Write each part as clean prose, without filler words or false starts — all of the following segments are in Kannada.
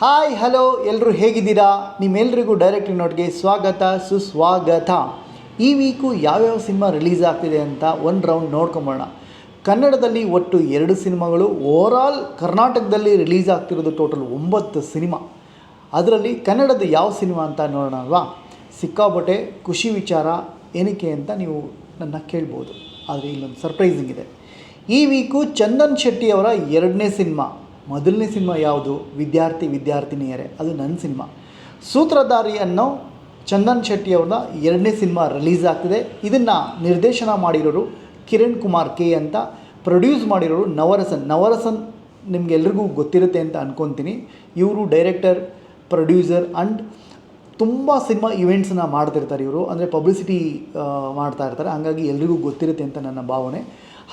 ಹಾಯ್ ಹಲೋ ಎಲ್ಲರೂ ಹೇಗಿದ್ದೀರಾ? ನಿಮ್ಮೆಲ್ಲರಿಗೂ ಡೈರೆಕ್ಟ್ ನೋಟ್ಗೆ ಸ್ವಾಗತ ಸುಸ್ವಾಗತ. ಈ ವೀಕು ಯಾವ್ಯಾವ ಸಿನಿಮಾ ರಿಲೀಸ್ ಆಗ್ತಿದೆ ಅಂತ ಒಂದು ರೌಂಡ್ ನೋಡ್ಕೊಂಬೋಣ. ಕನ್ನಡದಲ್ಲಿ ಒಟ್ಟು 2 ಸಿನಿಮಾಗಳು, ಓವರಾಲ್ ಕರ್ನಾಟಕದಲ್ಲಿ ರಿಲೀಸ್ ಆಗ್ತಿರೋದು ಟೋಟಲ್ 9 ಸಿನಿಮಾ. ಅದರಲ್ಲಿ ಕನ್ನಡದ ಯಾವ ಸಿನಿಮಾ ಅಂತ ನೋಡೋಣ ಅಲ್ವಾ? ಸಿಕ್ಕಾಪಟ್ಟೆ ಖುಷಿ ವಿಚಾರ ಏನಕ್ಕೆ ಅಂತ ನೀವು ನನ್ನ ಕೇಳ್ಬೋದು. ಆದರೆ ಇಲ್ಲೊಂದು ಸರ್ಪ್ರೈಸಿಂಗ್ ಇದೆ. ಈ ವೀಕು ಚಂದನ್ ಶೆಟ್ಟಿ ಅವರ 2ನೇ ಸಿನಿಮಾ. ಮೊದಲನೇ ಸಿನಿಮಾ ಯಾವುದು? ವಿದ್ಯಾರ್ಥಿನಿಯರೇ, ಅದು ನನ್ನ ಸಿನಿಮಾ. ಸೂತ್ರಧಾರಿ ಅನ್ನೋ ಚಂದನ್ ಶೆಟ್ಟಿ ಅವ್ರನ್ನ 2ನೇ ಸಿನಿಮಾ ರಿಲೀಸ್ ಆಗ್ತಿದೆ. ಇದನ್ನು ನಿರ್ದೇಶನ ಮಾಡಿರೋರು ಕಿರಣ್ ಕುಮಾರ್ ಕೆ ಅಂತ, ಪ್ರೊಡ್ಯೂಸ್ ಮಾಡಿರೋರು ನವರಸನ್ ನಿಮಗೆಲ್ರಿಗೂ ಗೊತ್ತಿರುತ್ತೆ ಅಂತ ಅಂದ್ಕೊತೀನಿ. ಇವರು ಡೈರೆಕ್ಟರ್, ಪ್ರೊಡ್ಯೂಸರ್ ಆ್ಯಂಡ್ ತುಂಬ ಸಿನಿಮಾ ಇವೆಂಟ್ಸನ್ನ ಮಾಡ್ತಿರ್ತಾರೆ ಇವರು, ಅಂದರೆ ಪಬ್ಲಿಸಿಟಿ ಮಾಡ್ತಾ ಇರ್ತಾರೆ. ಹಾಗಾಗಿ ಎಲ್ರಿಗೂ ಗೊತ್ತಿರುತ್ತೆ ಅಂತ ನನ್ನ ಭಾವನೆ.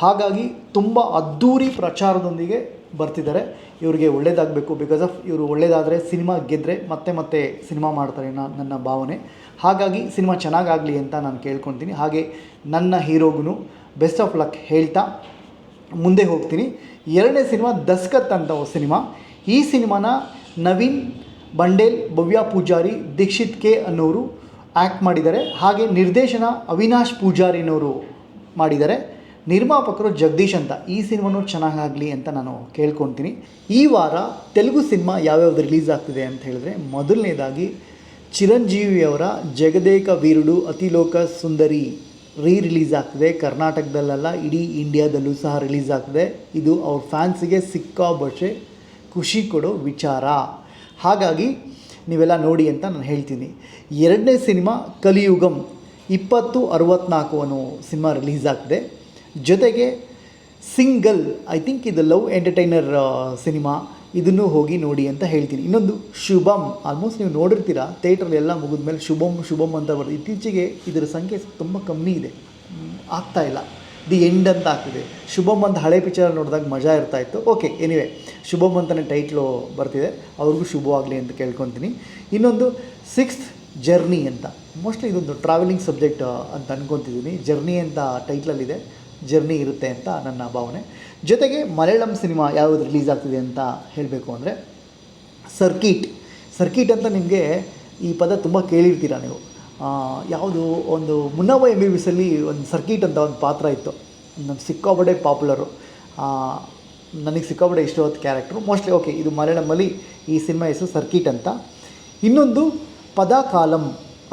ಹಾಗಾಗಿ ತುಂಬ ಅದ್ಧೂರಿ ಪ್ರಚಾರದೊಂದಿಗೆ ಬರ್ತಿದ್ದಾರೆ. ಇವರಿಗೆ ಒಳ್ಳೇದಾಗಬೇಕು. ಬಿಕಾಸ್ ಆಫ್ ಇವರು ಒಳ್ಳೇದಾದರೆ, ಸಿನಿಮಾ ಗೆದ್ದರೆ ಮತ್ತೆ ಸಿನಿಮಾ ಮಾಡ್ತಾರೆ ನನ್ನ ಭಾವನೆ. ಹಾಗಾಗಿ ಸಿನಿಮಾ ಚೆನ್ನಾಗಾಗಲಿ ಅಂತ ನಾನು ಕೇಳ್ಕೊತೀನಿ. ಹಾಗೆ ನನ್ನ ಹೀರೋಗೂ ಬೆಸ್ಟ್ ಆಫ್ ಲಕ್ ಹೇಳ್ತಾ ಮುಂದೆ ಹೋಗ್ತೀನಿ. 2ನೇ ಸಿನಿಮಾ ದಸ್ಕತ್ ಅಂತ ಸಿನಿಮಾ. ಈ ಸಿನಿಮಾನ ನವೀನ್ ಬಂಡೇಲ್, ಭವ್ಯ ಪೂಜಾರಿ, ದೀಕ್ಷಿತ್ ಕೆ ಅನ್ನೋರು ಆ್ಯಕ್ಟ್ ಮಾಡಿದ್ದಾರೆ. ಹಾಗೆ ನಿರ್ದೇಶನ ಅವಿನಾಶ್ ಪೂಜಾರಿನವರು ಮಾಡಿದ್ದಾರೆ. ನಿರ್ಮಾಪಕರು ಜಗದೀಶ್ ಅಂತ. ಈ ಸಿನಿಮಾನೂ ಚೆನ್ನಾಗಾಗಲಿ ಅಂತ ನಾನು ಕೇಳ್ಕೊತೀನಿ. ಈ ವಾರ ತೆಲುಗು ಸಿನಿಮಾ ಯಾವ್ಯಾವ್ದು ರಿಲೀಸ್ ಆಗ್ತಿದೆ ಅಂತ ಹೇಳಿದ್ರೆ, ಮೊದಲನೇದಾಗಿ ಚಿರಂಜೀವಿಯವರ ಜಗದೇಕ ವೀರುಡು ಅತಿಲೋಕ ಸುಂದರಿ ರಿಲೀಸ್ ಆಗ್ತಿದೆ. ಕರ್ನಾಟಕದಲ್ಲ, ಇಡೀ ಇಂಡಿಯಾದಲ್ಲೂ ಸಹ ರಿಲೀಸ್ ಆಗ್ತಿದೆ. ಇದು ಅವ್ರ ಫ್ಯಾನ್ಸಿಗೆ ಸಿಕ್ಕಾಪಟ್ಟೆ ಖುಷಿ ಕೊಡೋ ವಿಚಾರ. ಹಾಗಾಗಿ ನೀವೆಲ್ಲ ನೋಡಿ ಅಂತ ನಾನು ಹೇಳ್ತೀನಿ. 2ನೇ ಸಿನಿಮಾ ಕಲಿಯುಗಂ 2064 ಅನ್ನೋ ಸಿನಿಮಾ ರಿಲೀಸ್ ಆಗ್ತಿದೆ. ಜೊತೆಗೆ ಸಿಂಗಲ್, ಐ ಥಿಂಕ್ ಇದು ಲವ್ ಎಂಟರ್ಟೈನರ್ ಸಿನಿಮಾ, ಇದನ್ನು ಹೋಗಿ ನೋಡಿ ಅಂತ ಹೇಳ್ತೀನಿ. ಇನ್ನೊಂದು ಶುಭಮ್, ಆಲ್ಮೋಸ್ಟ್ ನೀವು ನೋಡಿರ್ತೀರ, ಥಿಯೇಟ್ರಲ್ಲಿ ಎಲ್ಲ ಮುಗಿದ್ಮೇಲೆ ಶುಭಮ್ ಅಂತ ಬರ್ತದೆ. ಇತ್ತೀಚೆಗೆ ಇದರ ಸಂಖ್ಯೆ ತುಂಬ ಕಮ್ಮಿ ಇದೆ, ಆಗ್ತಾಯಿಲ್ಲ. ದಿ ಎಂಡ್ ಅಂತ ಆಗ್ತಿದೆ. ಶುಭಮ್ ಅಂತ ಹಳೆ ಪಿಕ್ಚರ್ ನೋಡಿದಾಗ ಮಜಾ ಇರ್ತಾಯಿತ್ತು. ಓಕೆ, ಎನಿವೆ ಶುಭಮ್ ಅಂತಲೇ ಟೈಟ್ಲು ಬರ್ತಿದೆ. ಅವ್ರಿಗೂ ಶುಭವಾಗಲಿ ಅಂತ ಕೇಳ್ಕೊತೀನಿ. ಇನ್ನೊಂದು 6th ಜರ್ನಿ ಅಂತ, ಮೋಸ್ಟ್ಲಿ ಇದೊಂದು ಟ್ರಾವೆಲಿಂಗ್ ಸಬ್ಜೆಕ್ಟ್ ಅಂತ ಅಂದ್ಕೊತಿದ್ದೀನಿ. ಜರ್ನಿ ಅಂತ ಟೈಟ್ಲಲ್ಲಿದೆ, ಜರ್ನಿ ಇರುತ್ತೆ ಅಂತ ನನ್ನ ಭಾವನೆ. ಜೊತೆಗೆ ಮಲಯಾಳಂ ಸಿನಿಮಾ ಯಾವುದು ರಿಲೀಸ್ ಆಗ್ತಿದೆ ಅಂತ ಹೇಳಬೇಕು ಅಂದರೆ ಸರ್ಕಿಟ್ ಅಂತ. ನಿಮಗೆ ಈ ಪದ ತುಂಬ ಕೇಳಿರ್ತೀರ ನೀವು. ಯಾವುದು ಒಂದು ಮುನ್ನವ MBBS ಒಂದು ಸರ್ಕಿಟ್ ಅಂತ ಒಂದು ಪಾತ್ರ ಇತ್ತು. ನನ್ನ ಸಿಕ್ಕಾಪಟ್ಟೆ ಪಾಪ್ಯುಲರು, ನನಗೆ ಸಿಕ್ಕಾಪಟ್ಟೆ ಇಷ್ಟವಾದ ಕ್ಯಾರೆಕ್ಟ್ರು ಮೋಸ್ಟ್ಲಿ. ಓಕೆ, ಇದು ಮಲಯಾಳಮಲ್ಲಿ ಈ ಸಿನಿಮಾ ಹೆಸರು ಸರ್ಕಿಟ್ ಅಂತ. ಇನ್ನೊಂದು ಪದಾಕಾಲಂ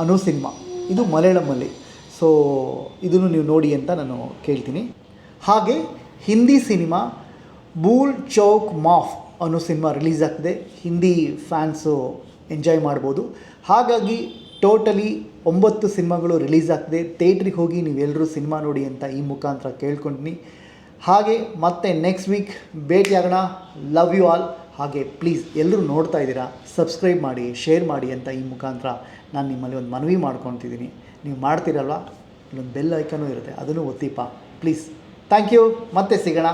ಅನ್ನೋ ಸಿನಿಮಾ, ಇದು ಮಲಯಾಳಮಲ್ಲಿ. ಸೊ ಇದನ್ನು ನೀವು ನೋಡಿ ಅಂತ ನಾನು ಕೇಳ್ತೀನಿ. ಹಾಗೆ ಹಿಂದಿ ಸಿನಿಮಾ ಬೂಲ್ ಚೌಕ್ ಮಾಫ್ ಅನ್ನೋ ಸಿನಿಮಾ ರಿಲೀಸ್ ಆಗ್ತಿದೆ. ಹಿಂದಿ ಫ್ಯಾನ್ಸು ಎಂಜಾಯ್ ಮಾಡ್ಬೋದು. ಹಾಗಾಗಿ ಟೋಟಲಿ 9 ಸಿನಿಮಾಗಳು ರಿಲೀಸ್ ಆಗ್ತಿದೆ. ಥಿಯೇಟ್ರಿಗೆ ಹೋಗಿ ನೀವೆಲ್ಲರೂ ಸಿನಿಮಾ ನೋಡಿ ಅಂತ ಈ ಮುಖಾಂತರ ಕೇಳ್ಕೊತೀನಿ. ಹಾಗೆ ಮತ್ತೆ ನೆಕ್ಸ್ಟ್ ವೀಕ್ ಭೇಟಿಯಾಗೋಣ. Love you all. ಹಾಗೆ ಪ್ಲೀಸ್ ಎಲ್ಲರೂ ನೋಡ್ತಾ ಇದ್ದೀರಾ, ಸಬ್ಸ್ಕ್ರೈಬ್ ಮಾಡಿ, ಶೇರ್ ಮಾಡಿ ಅಂತ ಈ ಮುಖಾಂತರ ನಾನು ನಿಮ್ಮಲ್ಲಿ ಒಂದು ಮನವಿ ಮಾಡ್ಕೊತಿದ್ದೀನಿ. ನೀವು ಮಾಡ್ತೀರಲ್ವ, ಇಲ್ಲೊಂದು ಬೆಲ್ ಐಕನೂ ಇರುತ್ತೆ, ಅದನ್ನು ಒತ್ತಿಪ್ಪ ಪ್ಲೀಸ್. Thank you. ಮತ್ತೆ ಸಿಗೋಣ.